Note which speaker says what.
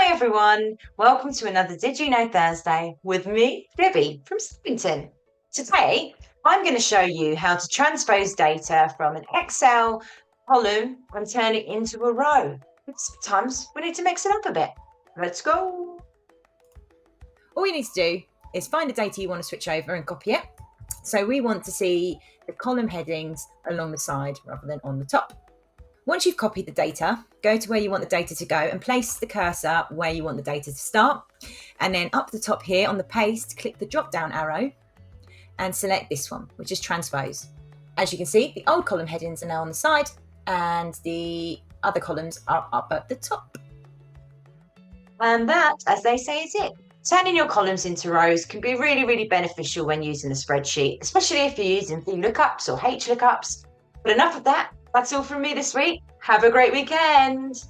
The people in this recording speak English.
Speaker 1: Hi everyone, welcome to another Did You Know Thursday with me, Debbie from Stevington. Today, I'm going to show you how to transpose data from an Excel column and turn it into a row. Sometimes we need to mix it up a bit. Let's go.
Speaker 2: All you need to do is find the data you want to switch over and copy it. So we want to see the column headings along the side rather than on the top. Once you've copied the data, go to where you want the data to go and place the cursor where you want the data to start. And then up the top here on the paste, click the drop down arrow and select this one, which is transpose. As you can see, the old column headings are now on the side and the other columns are up at the top.
Speaker 1: And that, as they say, is it. Turning your columns into rows can be really beneficial when using a spreadsheet, especially if you're using VLOOKUPs or HLOOKUPs. But enough of that. That's all from me this week. Have a great weekend.